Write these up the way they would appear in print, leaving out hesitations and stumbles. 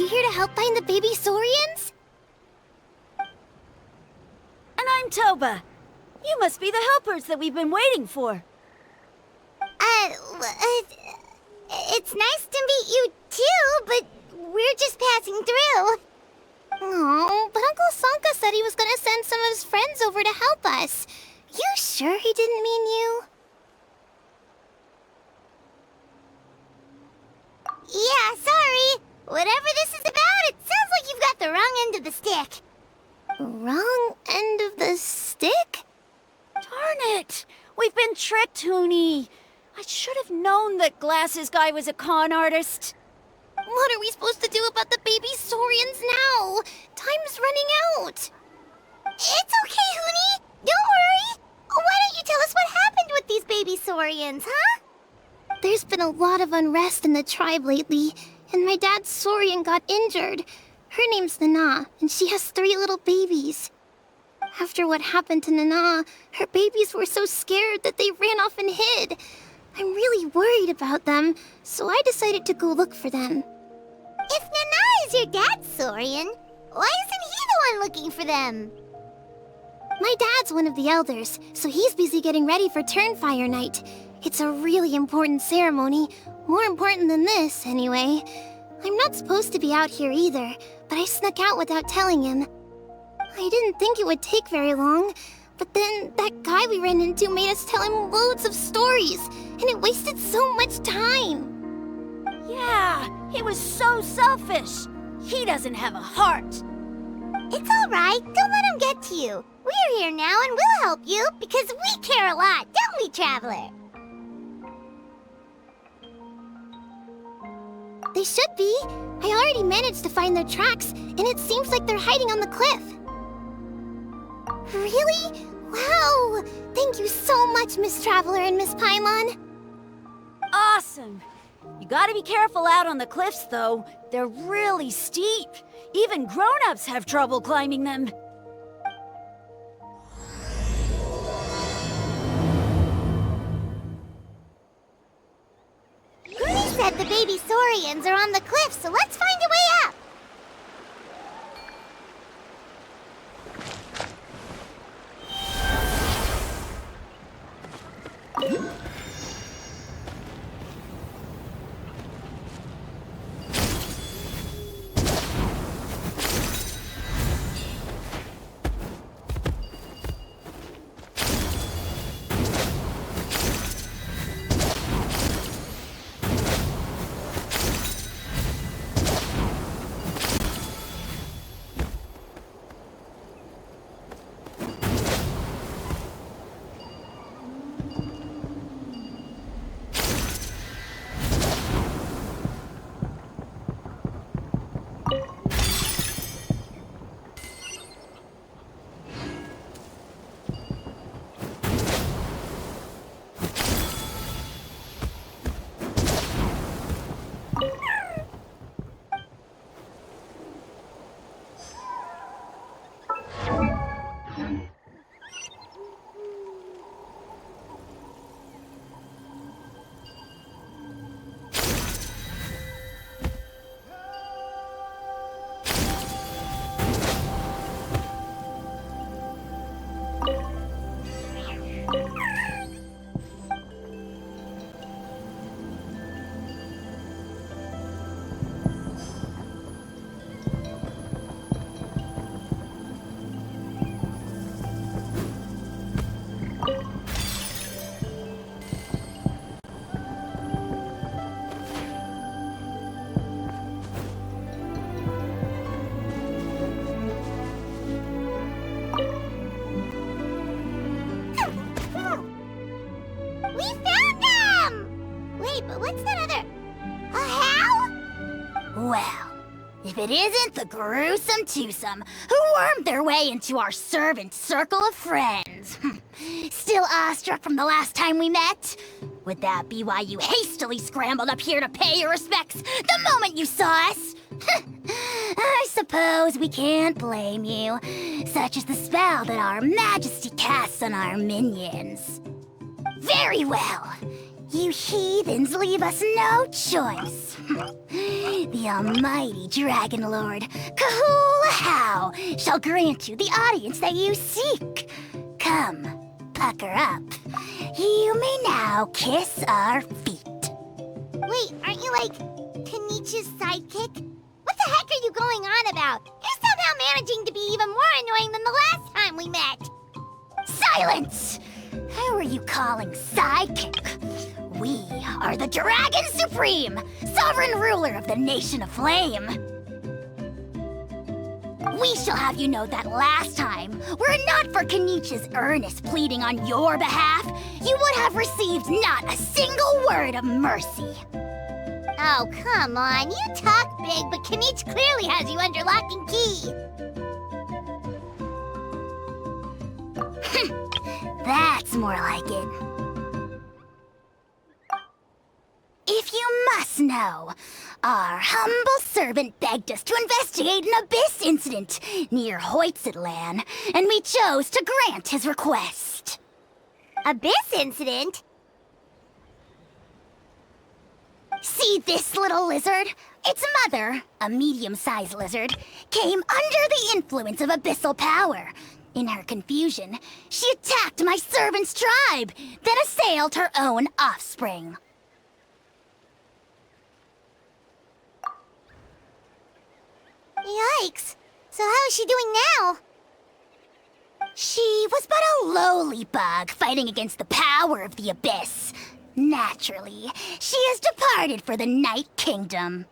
you here to help find the baby Saurians? And I'm Toba. You must be the helpers that we've been waiting for. It's nice to meet you too, but we're just passing through. Oh, but Uncle Sanka said he was gonna send some of his friends over to help us. You sure he didn't mean you? Yeah, sorry. Whatever this is about, it sounds like you've got the wrong end of the stick. Wrong end of the stick? Darn it! We've been tricked, Hoonie. I should have known that Glasses Guy was a con artist. What are we supposed to do about the baby Saurians now? Time's running out. It's okay, Hoonie. Don't worry. Why don't you tell us what happened with these baby Saurians, huh? There's been a lot of unrest in the tribe lately, and my dad's Saurian got injured. Her name's Nana, and she has 3 little babies. After what happened to Nana, her babies were so scared that they ran off and hid. I'm really worried about them, so I decided to go look for them. If Nana is your dad's Saurian, why isn't he the one looking for them? My dad's one of the elders, so he's busy getting ready for Turnfire night. It's a really important ceremony, more important than this, anyway. I'm not supposed to be out here either, but I snuck out without telling him. I didn't think it would take very long, but then that guy we ran into made us tell him loads of stories, and it wasted so much time. Yeah, he was so selfish. He doesn't have a heart. It's all right. Don't let him get to you. We're here now and we'll help you because we care a lot, don't we, Traveler? They should be. I already managed to find their tracks, and it seems like they're hiding on the cliff. Really? Wow! Thank you so much, Miss Traveler and Miss Paimon. Awesome. You gotta be careful out on the cliffs, though. They're really steep. Even grown-ups have trouble climbing them. Hoonie said the baby Saurians are on the cliff, so let's find a way up. If it isn't the gruesome twosome who wormed their way into our servant circle of friends. Still awestruck from the last time we met? Would that be why you hastily scrambled up here to pay your respects the moment you saw us? I suppose we can't blame you. Such is the spell that our majesty casts on our minions. Very well. You heathens leave us no choice. The almighty Dragon Lord, Kahula shall grant you the audience that you seek. Come, pucker up. You may now kiss our feet. Wait, aren't you like Kinich's sidekick? What the heck are you going on about? You're somehow managing to be even more annoying than the last time we met. Silence! Who are you calling sidekick? We are the Dragon Supreme, sovereign ruler of the Nation of Flame. We shall have you know that last time, were it not for Kinich's earnest pleading on your behalf, you would have received not a single word of mercy. Oh, come on. You talk big, but Kinich clearly has you under lock and key. That's more like it. If you must know, our humble servant begged us to investigate an abyss incident near Hoytsidlan, and we chose to grant his request. Abyss incident? See this little lizard? Its mother, a medium-sized lizard, came under the influence of abyssal power. In her confusion, she attacked my servant's tribe, then assailed her own offspring. Yikes. So how is she doing now? She was but a lowly bug fighting against the power of the abyss. Naturally, she has departed for the Night Kingdom.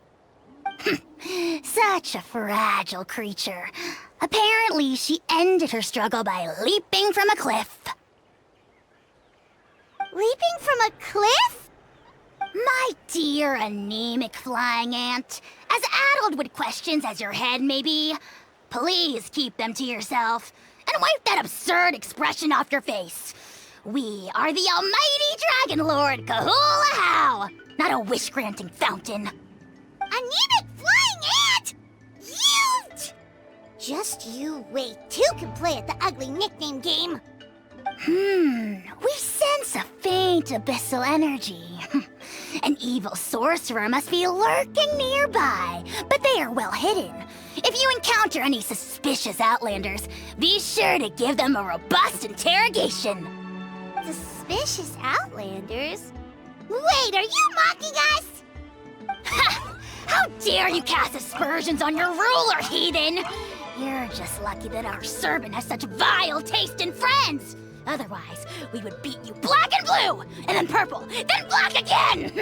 Such a fragile creature. Apparently, she ended her struggle by leaping from a cliff. Leaping from a cliff? My dear anemic flying ant, as addled with questions as your head may be, please keep them to yourself and wipe that absurd expression off your face. We are the almighty Dragon Lord Kahula, not a wish-granting fountain. Anemic flying ant? You... Just you wait. Two can play at the ugly nickname game. We sense a faint abyssal energy. An evil sorcerer must be lurking nearby, but they are well hidden. If you encounter any suspicious outlanders, be sure to give them a robust interrogation. Suspicious outlanders? Wait, are you mocking us? Ha! How dare you cast aspersions on your ruler, heathen! You're just lucky that our servant has such vile taste in friends! Otherwise, we would beat you black and blue, and then purple, then black again!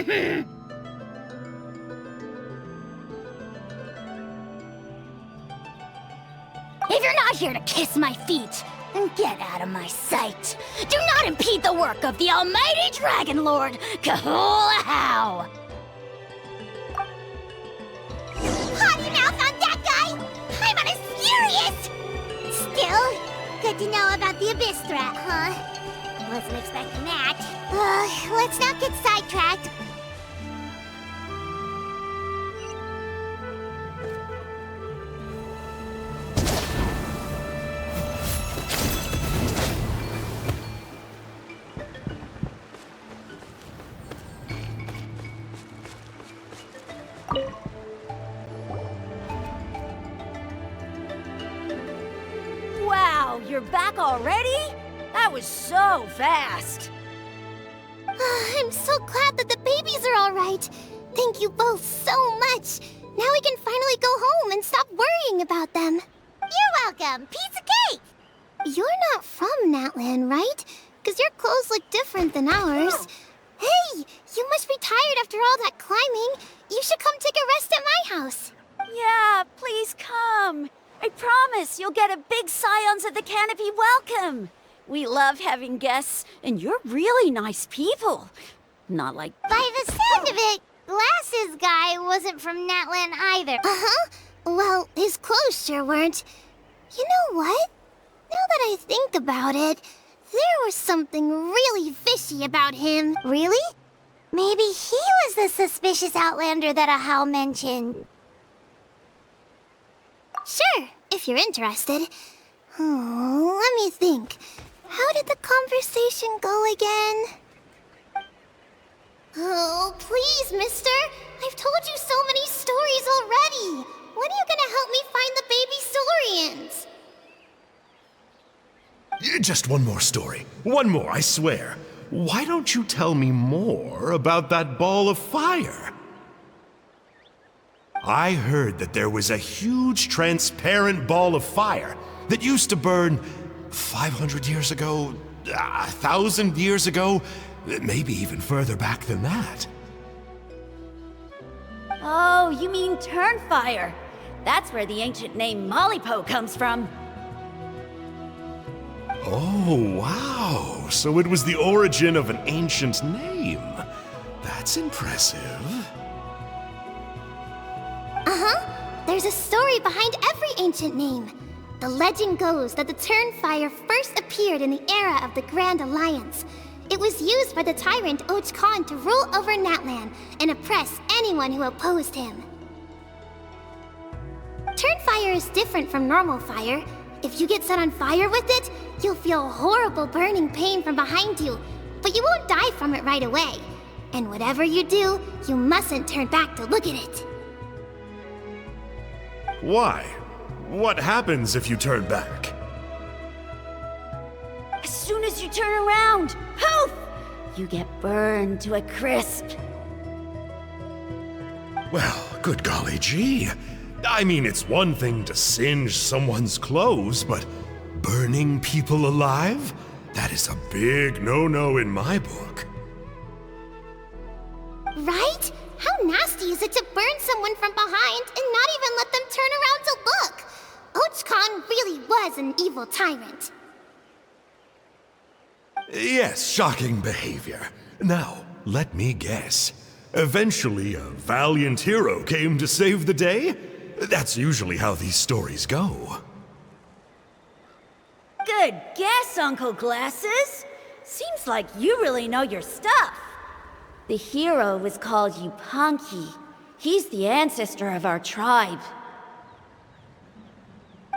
If you're not here to kiss my feet, then get out of my sight. Do not impede the work of the almighty Dragon Lord, Kahula. Potty mouth on that guy! I'm on his furious! Still, good to know about the abyss threat, huh? Wasn't expecting that. Let's not get sidetracked. Wow, you're back already? That was so fast. I'm so glad that the babies are all right. Thank you both so much. Now we can finally go home and stop worrying about them. You're welcome. Piece of cake. You're not from Natlan, right? Because your clothes look different than ours. Hey, you must be tired after all that climbing. You should come take a rest at my house. Yeah, please come. I promise you'll get a big Scions at the Canopy welcome. We love having guests, and you're really nice people. Not like... By the sound of it, Glasses guy wasn't from Natlan either. Uh-huh. Well, his clothes sure weren't. You know what? Now that I think about it, there was something really fishy about him. Really? Maybe he was the suspicious outlander that Ahau mentioned. Sure, if you're interested. Oh, let me think. How did the conversation go again? Oh, please, mister. I've told you so many stories already. When are you gonna help me find the baby Saurians? Just one more story. One more, I swear. Why don't you tell me more about that ball of fire? I heard that there was a huge transparent ball of fire that used to burn 500 years ago, 1,000 years ago, maybe even further back than that. Oh, you mean Turnfire. That's where the ancient name Mollypo comes from. Oh, wow. So it was the origin of an ancient name. That's impressive. There's a story behind every ancient name. The legend goes that the Turnfire first appeared in the era of the Grand Alliance. It was used by the tyrant Khan to rule over Natlan and oppress anyone who opposed him. Turnfire is different from normal fire. If you get set on fire with it, you'll feel horrible burning pain from behind you, but you won't die from it right away. And whatever you do, you mustn't turn back to look at it. Why? What happens if you turn back? As soon as you turn around, poof! You get burned to a crisp. Well, good golly gee. I mean, it's one thing to singe someone's clothes, but burning people alive? That is a big no-no in my book. Right? How nasty is it to burn someone from behind and not even let them turn around to look? Khan really was an evil tyrant. Yes, shocking behavior. Now, let me guess. Eventually, a valiant hero came to save the day? That's usually how these stories go. Good guess, Uncle Glasses. Seems like you really know your stuff. The hero was called Yupanqui. He's the ancestor of our tribe.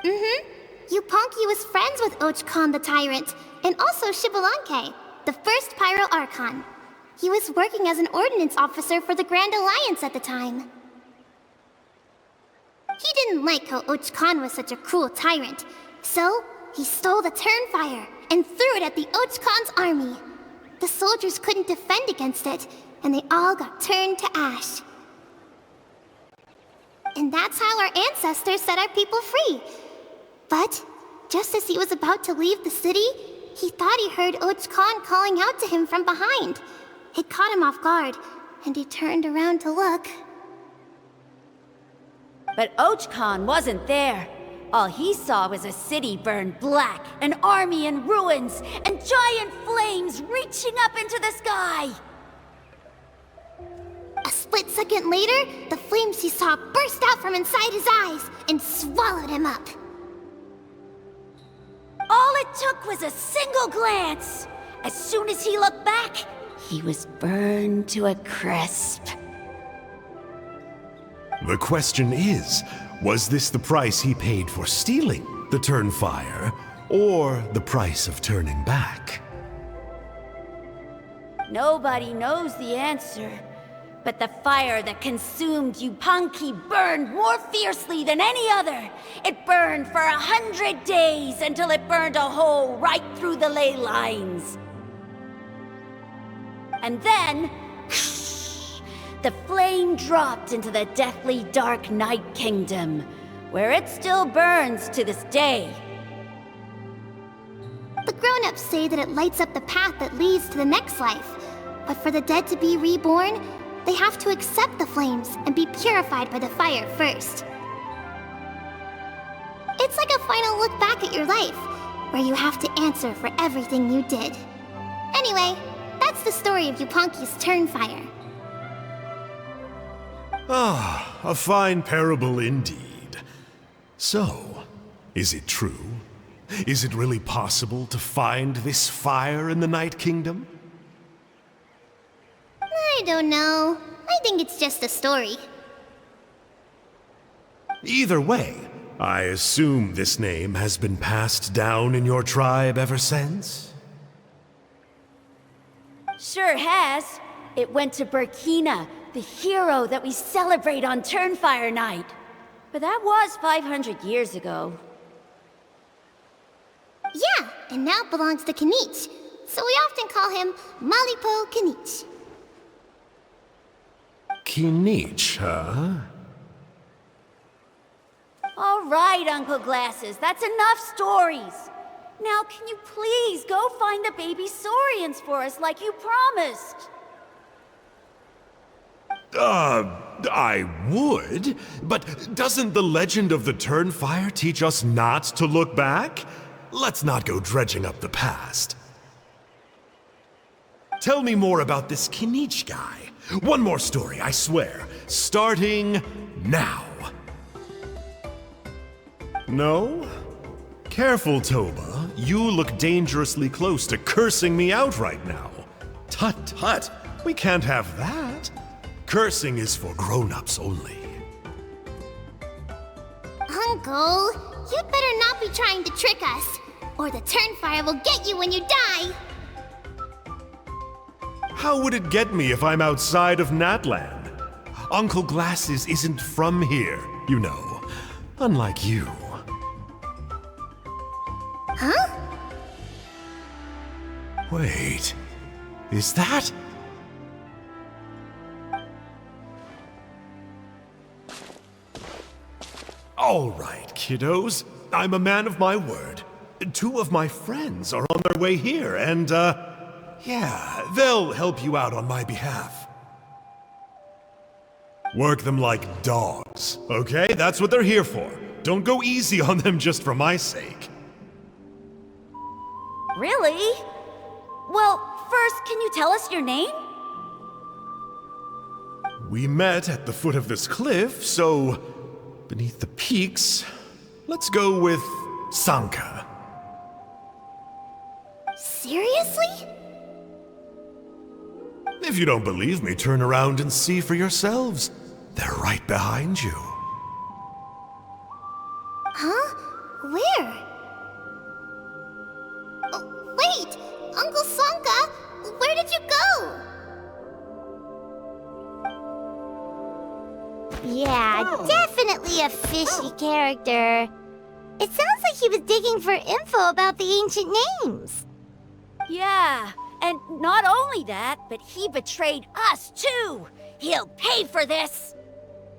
Yupanqui was friends with Khan the tyrant, and also Yupanqui, the first Pyro Archon. He was working as an ordnance officer for the Grand Alliance at the time. He didn't like how Khan was such a cruel tyrant, so he stole the Turnfire and threw it at the Khan's army. The soldiers couldn't defend against it, and they all got turned to ash. And that's how our ancestors set our people free. But just as he was about to leave the city, he thought he heard Khan calling out to him from behind. It caught him off guard, and he turned around to look. But Khan wasn't there. All he saw was a city burned black, an army in ruins, and giant flames reaching up into the sky. A split second later, the flames he saw burst out from inside his eyes and swallowed him up. All it took was a single glance. As soon as he looked back, he was burned to a crisp. The question is, was this the price he paid for stealing the Turnfire, or the price of turning back? Nobody knows the answer. But the fire that consumed Yupanqui burned more fiercely than any other. It burned for 100 days until it burned a hole right through the ley lines. And then, the flame dropped into the deathly dark Night Kingdom, where it still burns to this day. The grown-ups say that it lights up the path that leads to the next life. But for the dead to be reborn, they have to accept the flames and be purified by the fire first. It's like a final look back at your life, where you have to answer for everything you did. Anyway, that's the story of Yupanqui's Turnfire. Ah, a fine parable indeed. So, is it true? Is it really possible to find this fire in the Night Kingdom? I don't know. I think it's just a story. Either way, I assume this name has been passed down in your tribe ever since? Sure has. It went to Burkina, the hero that we celebrate on Turnfire night. But that was 500 years ago. Yeah, and now it belongs to Kinich. So we often call him Malipo Kinich. Kinich, huh? All right, Uncle Glasses, that's enough stories. Now, can you please go find the baby Saurians for us like you promised? I would, but doesn't the legend of the Turnfire teach us not to look back? Let's not go dredging up the past. Tell me more about this Kinich guy. One more story, I swear. Starting now. No? Careful, Toba. You look dangerously close to cursing me out right now. Tut tut, we can't have that. Cursing is for grown-ups only. Uncle, you'd better not be trying to trick us, or the Turnfire will get you when you die. How would it get me if I'm outside of Natlan? Uncle Glasses isn't from here, you know. Unlike you. Huh? Wait, is that? All right, kiddos. I'm a man of my word. 2 of my friends are on their way here, and, yeah, they'll help you out on my behalf. Work them like dogs, okay? That's what they're here for. Don't go easy on them just for my sake. Really? Well, first, can you tell us your name? We met at the foot of this cliff, so beneath the peaks, let's go with Sanka. Seriously? If you don't believe me, turn around and see for yourselves. They're right behind you. Huh? Where? Oh, wait! Uncle Sanka, where did you go? Yeah, definitely a fishy character. It sounds like he was digging for info about the ancient names. Yeah, and not only that, but he betrayed us too. He'll pay for this.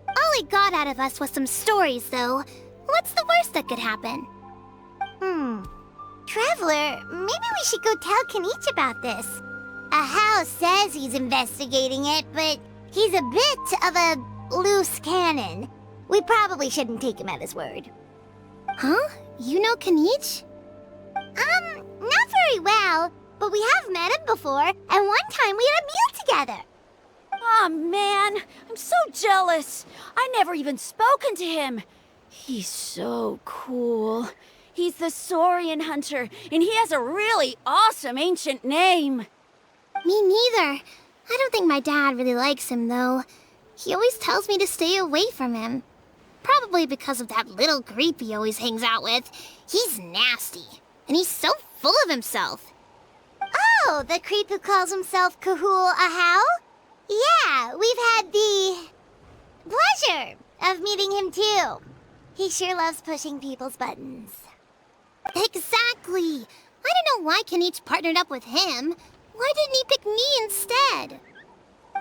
All he got out of us was some stories, though. What's the worst that could happen? Traveler, maybe we should go tell Kinich about this. Ahau says he's investigating it, but he's a bit of a loose cannon. We probably shouldn't take him at his word. Huh? You know Kinich? Not very well, but we have met him before, and one time we had a meal together. Aw, man, I'm so jealous. I never even spoken to him. He's so cool. He's the Saurian hunter, and he has a really awesome ancient name. Me neither. I don't think my dad really likes him, though. He always tells me to stay away from him. Probably because of that little creep he always hangs out with. He's nasty, and he's so full of himself. Oh, the creep who calls himself Kahul Ahau? Yeah, we've had the pleasure of meeting him too. He sure loves pushing people's buttons. Exactly. I don't know why Kinich partnered up with him. Why didn't he pick me instead?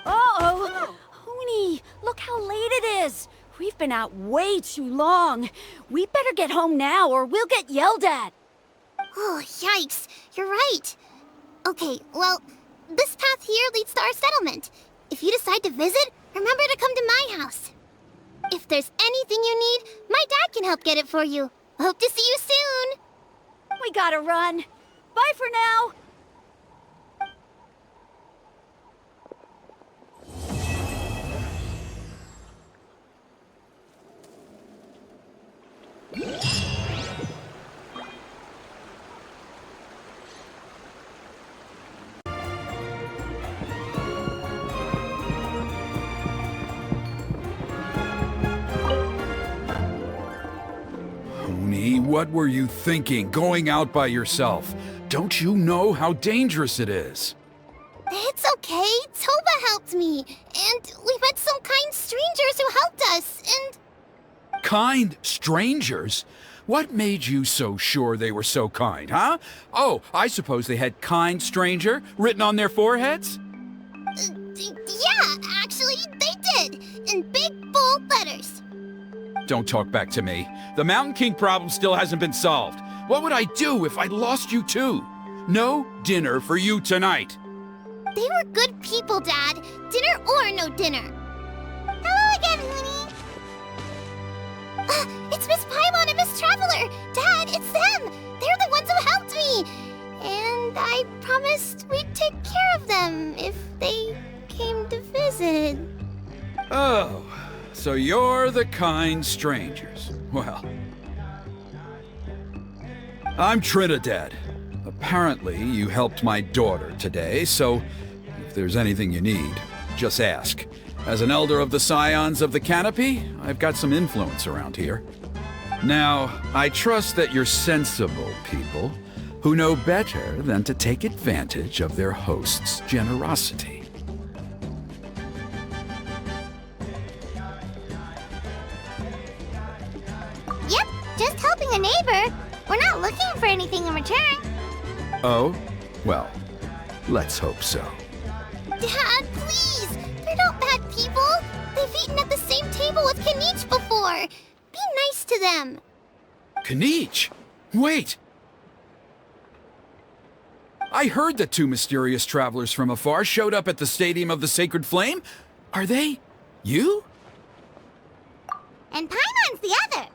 Uh-oh. Huni, look how late it is. We've been out way too long. We better get home now or we'll get yelled at. Oh, yikes. You're right. Okay, well, this path here leads to our settlement. If you decide to visit, remember to come to my house. If there's anything you need, my dad can help get it for you. Hope to see you soon. We gotta run. Bye for now. What were you thinking, going out by yourself? Don't you know how dangerous it is? It's okay. Toba helped me. And we met some kind strangers who helped us, and... Kind strangers? What made you so sure they were so kind, huh? Oh, I suppose they had kind stranger written on their foreheads? Yeah, actually, they did. In big, bold letters. Don't talk back to me. The Mountain King problem still hasn't been solved. What would I do if I lost you too? No dinner for you tonight. They were good people, Dad. Dinner or no dinner. Hello again, Hoonie. It's Miss Paimon and Miss Traveler. Dad, it's them. They're the ones who helped me. And I promised we'd take care of them if they came to visit. Oh, so you're the kind strangers. Well, I'm Trinidad. Apparently, you helped my daughter today, so if there's anything you need, just ask. As an elder of the Scions of the Canopy, I've got some influence around here. Now, I trust that you're sensible people who know better than to take advantage of their host's generosity. Yep, just helping a neighbor. We're not looking for anything in return. Oh? Well, let's hope so. Dad, please! They're not bad people! They've eaten at the same table with Kinich before! Be nice to them! Kinich! Wait! I heard that two mysterious travelers from afar showed up at the Stadium of the Sacred Flame. Are they you? And Paimon's the other!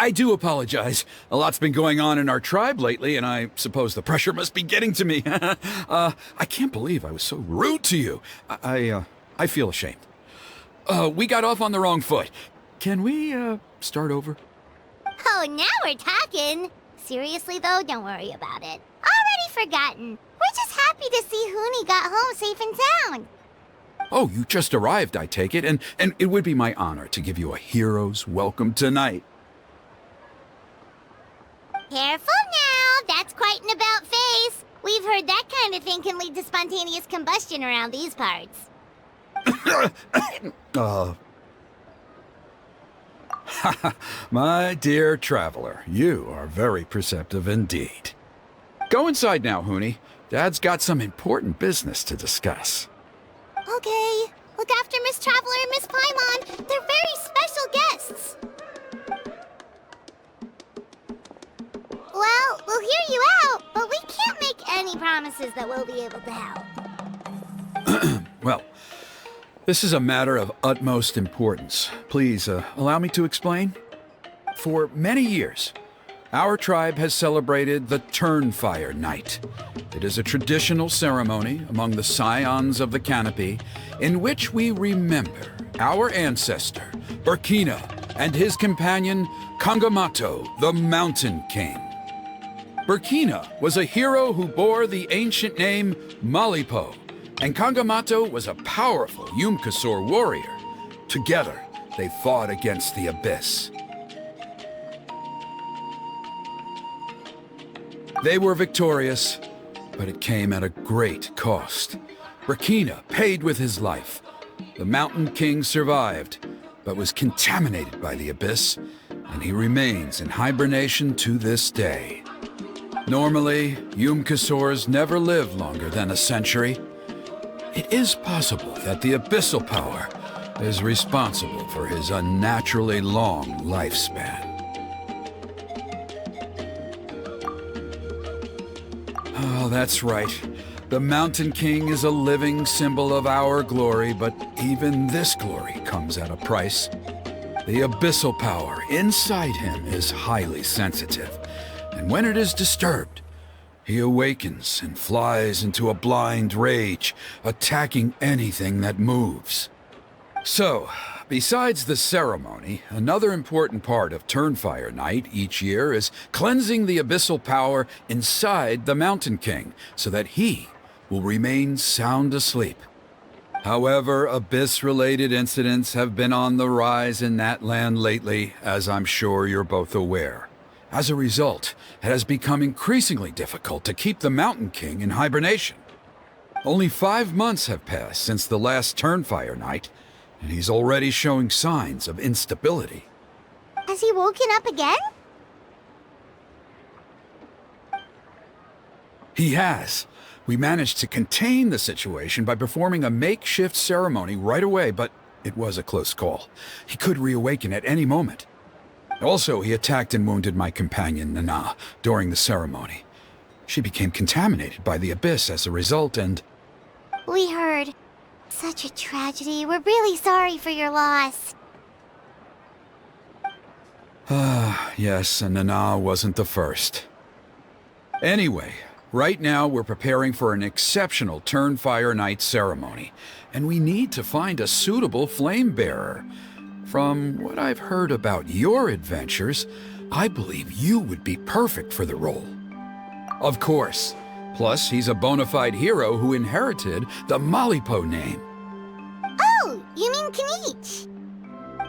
I do apologize. A lot's been going on in our tribe lately, and I suppose the pressure must be getting to me. I can't believe I was so rude to you. I feel ashamed. We got off on the wrong foot. Can we, start over? Oh, now we're talking! Seriously though, don't worry about it. Already forgotten. We're just happy to see Hoonie got home safe and sound. Oh, you just arrived, I take it, and it would be my honor to give you a hero's welcome tonight. Careful now, that's quite an about face. We've heard that kind of thing can lead to spontaneous combustion around these parts. My dear traveler, you are very perceptive indeed. Go inside now, Hoonie. Dad's got some important business to discuss. Okay, look after Miss Traveler and Miss Paimon. They're very special guests. Well, we'll hear you out, but we can't make any promises that we'll be able to help. Well, this is a matter of utmost importance. Please, allow me to explain. For many years, our tribe has celebrated the Turnfire Night. It is a traditional ceremony among the Scions of the Canopy in which we remember our ancestor, Burkina, and his companion, Kangamato, the Mountain King. Burkina was a hero who bore the ancient name Malipo, and Kangamato was a powerful Yupanqui warrior. Together, they fought against the Abyss. They were victorious, but it came at a great cost. Burkina paid with his life. The Mountain King survived, but was contaminated by the Abyss, and he remains in hibernation to this day. Normally, Yupanqui never live longer than a century. It is possible that the abyssal power is responsible for his unnaturally long lifespan. Oh, that's right. The Mountain King is a living symbol of our glory, but even this glory comes at a price. The abyssal power inside him is highly sensitive, and when it is disturbed, he awakens and flies into a blind rage, attacking anything that moves. So, besides the ceremony, another important part of Turnfire Night each year is cleansing the abyssal power inside the Mountain King, so that he will remain sound asleep. However, Abyss-related incidents have been on the rise in Natlan lately, as I'm sure you're both aware. As a result, it has become increasingly difficult to keep the Mountain King in hibernation. Only 5 months have passed since the last Turnfire night, and he's already showing signs of instability. Has he woken up again? He has. We managed to contain the situation by performing a makeshift ceremony right away, but it was a close call. He could reawaken at any moment. Also, he attacked and wounded my companion, Nana, during the ceremony. She became contaminated by the Abyss as a result, and... We heard. Such a tragedy. We're really sorry for your loss. Yes, and Nana wasn't the first. Anyway, right now we're preparing for an exceptional Turnfire Night ceremony, and we need to find a suitable flame bearer. From what I've heard about your adventures, I believe you would be perfect for the role. Of course. Plus, he's a bona fide hero who inherited the Malipo name. Oh, you mean Kinich?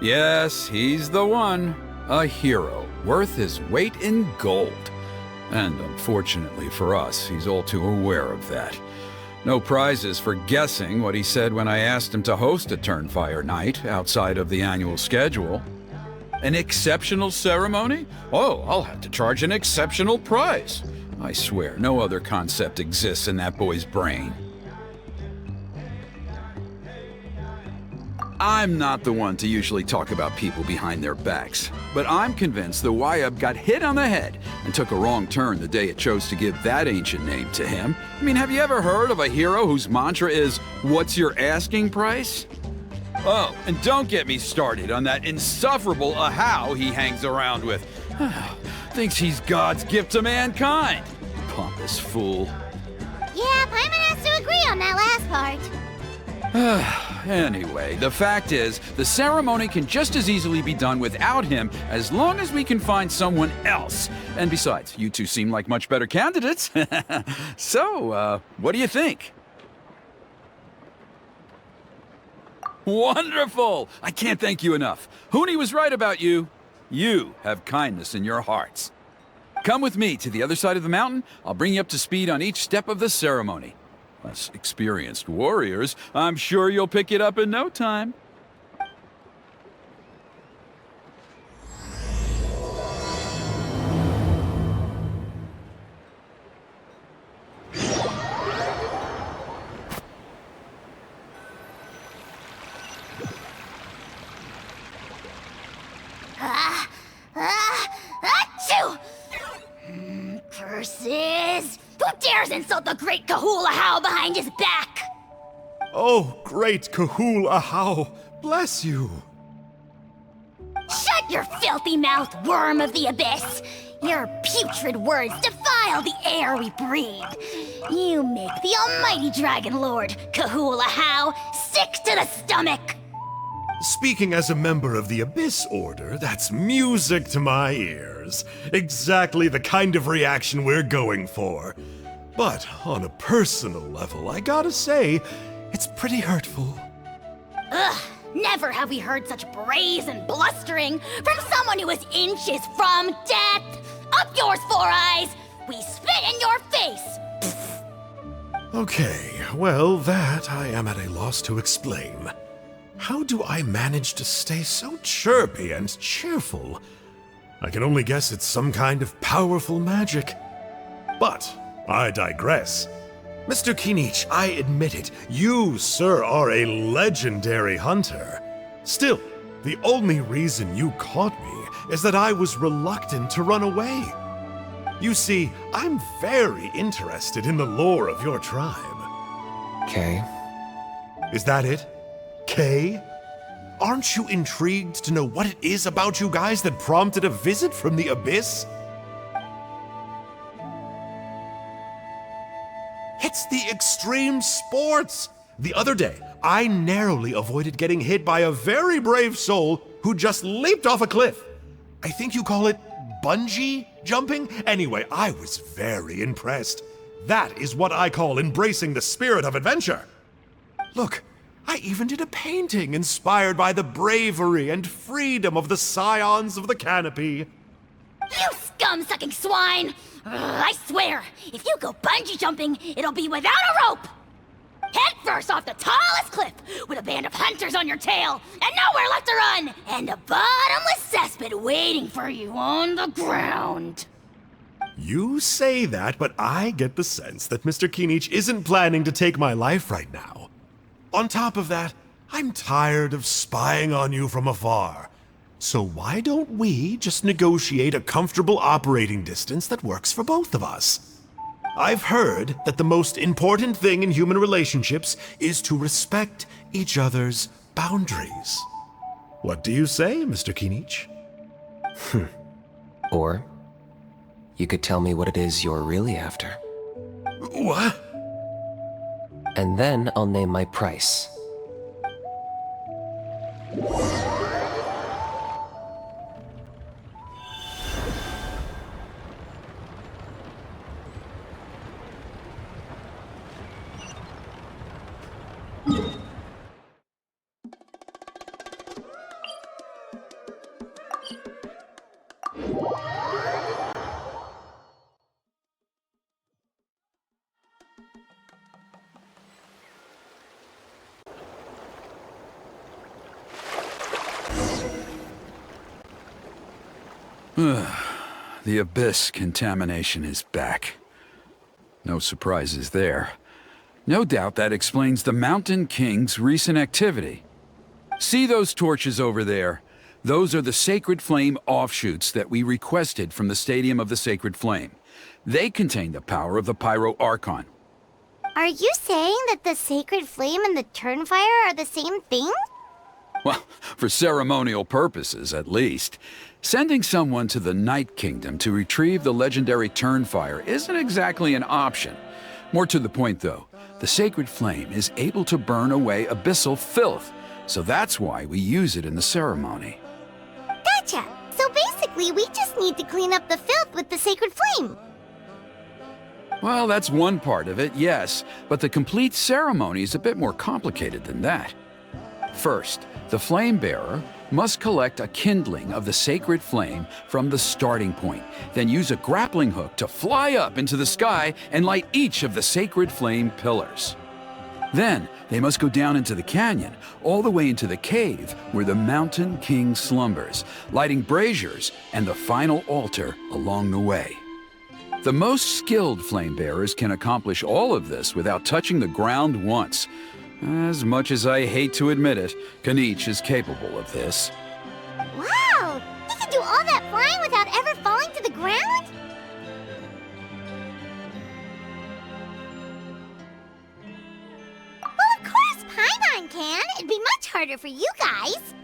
Yes, he's the one. A hero, worth his weight in gold. And unfortunately for us, he's all too aware of that. No prizes for guessing what he said when I asked him to host a Turnfire night outside of the annual schedule. An exceptional ceremony? Oh, I'll have to charge an exceptional price. I swear, no other concept exists in that boy's brain. I'm not the one to usually talk about people behind their backs, but I'm convinced the Wyab got hit on the head and took a wrong turn the day it chose to give that ancient name to him. I mean, have you ever heard of a hero whose mantra is, "What's your asking price?" Oh, and don't get me started on that insufferable Ahau he hangs around with. Thinks he's God's gift to mankind. Pompous fool. Yeah, Paimon has to agree on that last part. Anyway, the fact is, the ceremony can just as easily be done without him as long as we can find someone else. And besides, you two seem like much better candidates. So, what do you think? Wonderful! I can't thank you enough. Huni was right about you. You have kindness in your hearts. Come with me to the other side of the mountain. I'll bring you up to speed on each step of the ceremony. Less experienced warriors, I'm sure you'll pick it up in no time. Achoo! Curses! Who dares insult the great Kahul Ahau behind his back? Oh, great Kahul Ahau, bless you. Shut your filthy mouth, worm of the abyss! Your putrid words defile the air we breathe. You make the almighty Dragon Lord, Kahul Ahau, sick to the stomach! Speaking as a member of the Abyss Order, that's music to my ears. Exactly the kind of reaction we're going for. But on a personal level, I gotta say, it's pretty hurtful. Ugh, never have we heard such brazen blustering from someone who is inches from death! Up yours, Four Eyes! We spit in your face! Okay, well, that I am at a loss to explain. How do I manage to stay so chirpy and cheerful? I can only guess it's some kind of powerful magic. But I digress. Mr. Kinich, I admit it, you, sir, are a legendary hunter. Still, the only reason you caught me is that I was reluctant to run away. You see, I'm very interested in the lore of your tribe. Okay. Is that it? Kay? Aren't you intrigued to know what it is about you guys that prompted a visit from the Abyss? It's the extreme sports! The other day, I narrowly avoided getting hit by a very brave soul who just leaped off a cliff. I think you call it bungee jumping? Anyway, I was very impressed. That is what I call embracing the spirit of adventure. Look, I even did a painting inspired by the bravery and freedom of the Scions of the Canopy. You scum! thumb-sucking swine! I swear, if you go bungee jumping, it'll be without a rope! Head first off the tallest cliff, with a band of hunters on your tail, and nowhere left to run, and a bottomless cesspit waiting for you on the ground. You say that, but I get the sense that Mr. Kinich isn't planning to take my life right now. On top of that, I'm tired of spying on you from afar. So why don't we just negotiate a comfortable operating distance that works for both of us? I've heard that the most important thing in human relationships is to respect each other's boundaries. What do you say, Mr. Kinich? Or you could tell me what it is you're really after. What? And then I'll name my price. The Abyss contamination is back. No surprises there. No doubt that explains the Mountain King's recent activity. See those torches over there? Those are the Sacred Flame offshoots that we requested from the Stadium of the Sacred Flame. They contain the power of the Pyro Archon. Are you saying that the Sacred Flame and the Turnfire are the same thing? Well, for ceremonial purposes, at least. Sending someone to the Night Kingdom to retrieve the legendary Turnfire isn't exactly an option. More to the point, though, the Sacred Flame is able to burn away abyssal filth, so that's why we use it in the ceremony. Gotcha! So basically, we just need to clean up the filth with the Sacred Flame. Well, that's one part of it, yes, but the complete ceremony is a bit more complicated than that. First, the flame bearer must collect a kindling of the sacred flame from the starting point, then use a grappling hook to fly up into the sky and light each of the sacred flame pillars. Then, they must go down into the canyon, all the way into the cave where the Mountain King slumbers, lighting braziers and the final altar along the way. The most skilled flame bearers can accomplish all of this without touching the ground once. As much as I hate to admit it, Kinich is capable of this. Wow! He can do all that flying without ever falling to the ground? Well, of course Paimon can. It'd be much harder for you guys.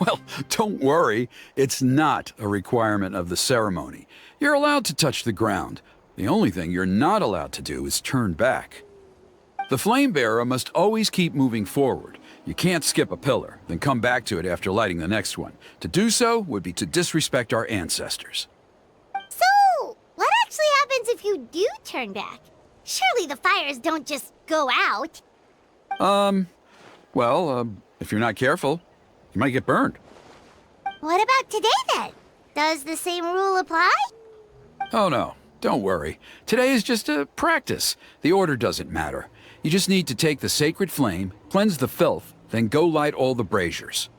Well, don't worry. It's not a requirement of the ceremony. You're allowed to touch the ground. The only thing you're not allowed to do is turn back. The flame bearer must always keep moving forward. You can't skip a pillar, then come back to it after lighting the next one. To do so would be to disrespect our ancestors. So, what actually happens if you do turn back? Surely the fires don't just go out. If you're not careful, you might get burned. What about today then? Does the same rule apply? Oh no, don't worry. Today is just a practice. The order doesn't matter. You just need to take the sacred flame, cleanse the filth, then go light all the braziers.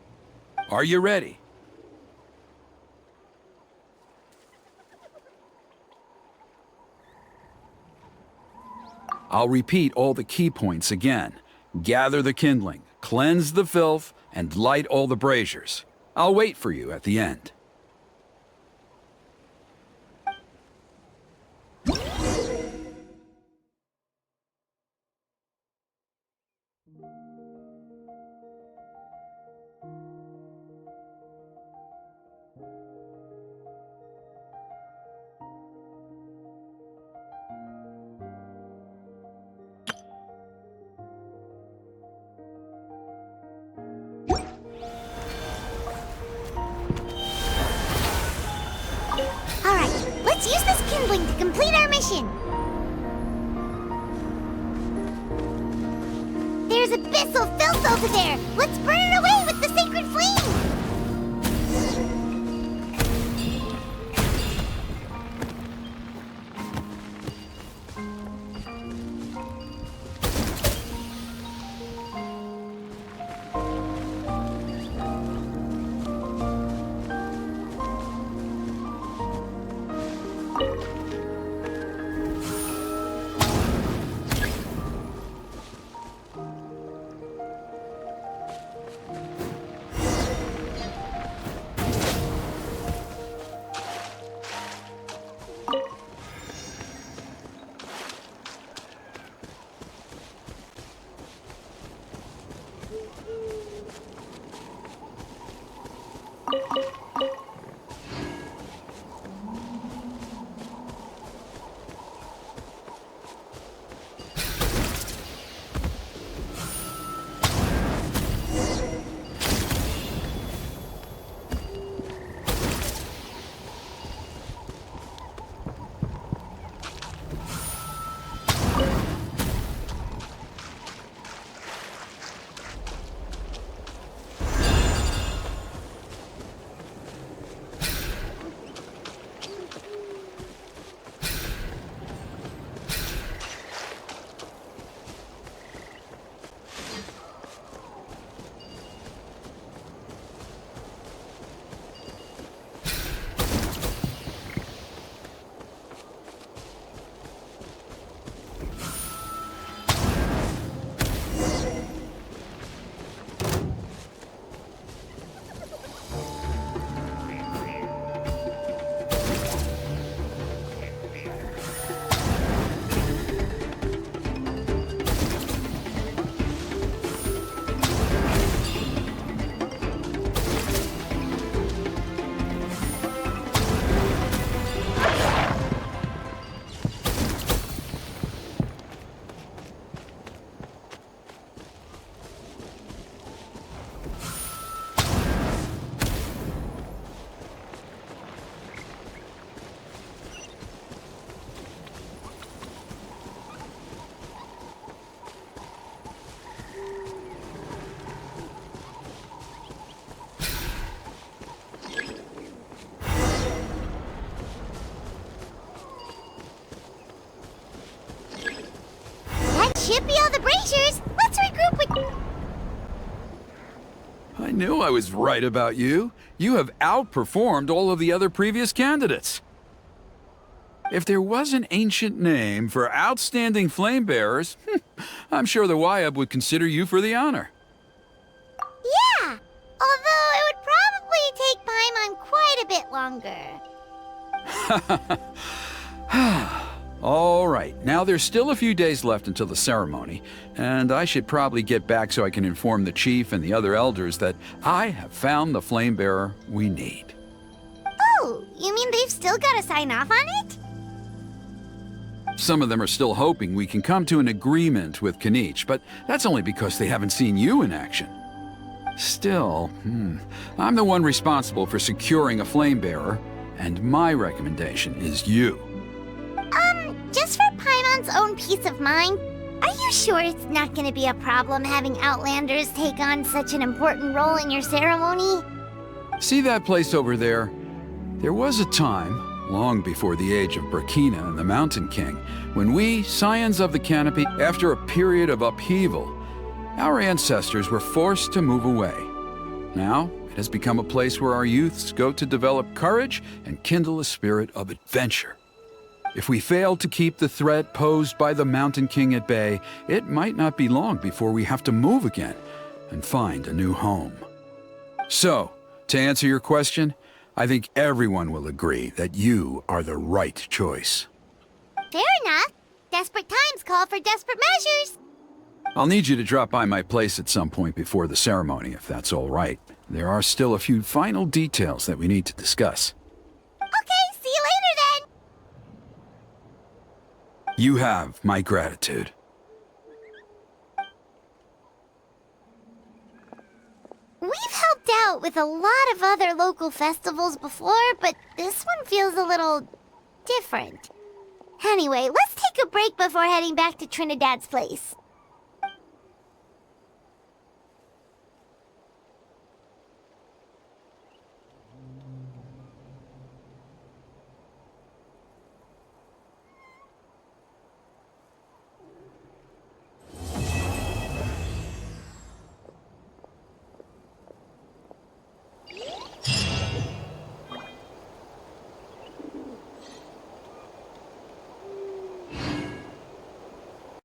Are you ready? I'll repeat all the key points again. Gather the kindling, cleanse the filth, and light all the braziers. I'll wait for you at the end. Let's use this kindling to complete our mission. There's abyssal filth over there. Let's burn it away with the sacred flame. should be all the braziers. Let's regroup with... I knew I was right about you. You have outperformed all of the other previous candidates. If there was an ancient name for outstanding flame bearers, I'm sure the Wyab would consider you for the honor. Yeah, although it would probably take Paimon quite a bit longer. All right, now there's still a few days left until the ceremony, and I should probably get back so I can inform the chief and the other elders that I have found the flame bearer we need. Oh, you mean they've still got to sign off on it? Some of them are still hoping we can come to an agreement with Kinich, but that's only because they haven't seen you in action. Still, I'm the one responsible for securing a flame bearer, and my recommendation is you. Just for Paimon's own peace of mind, are you sure it's not going to be a problem having Outlanders take on such an important role in your ceremony? See that place over there? There was a time, long before the age of Burkina and the Mountain King, when we, Scions of the Canopy, after a period of upheaval, our ancestors were forced to move away. Now, it has become a place where our youths go to develop courage and kindle a spirit of adventure. If we fail to keep the threat posed by the Mountain King at bay, it might not be long before we have to move again and find a new home. So, to answer your question, I think everyone will agree that you are the right choice. Fair enough. Desperate times call for desperate measures. I'll need you to drop by my place at some point before the ceremony, if that's all right. There are still a few final details that we need to discuss. Okay, see you later then. You have my gratitude. We've helped out with a lot of other local festivals before, but this one feels a little different. Anyway, let's take a break before heading back to Trinidad's place.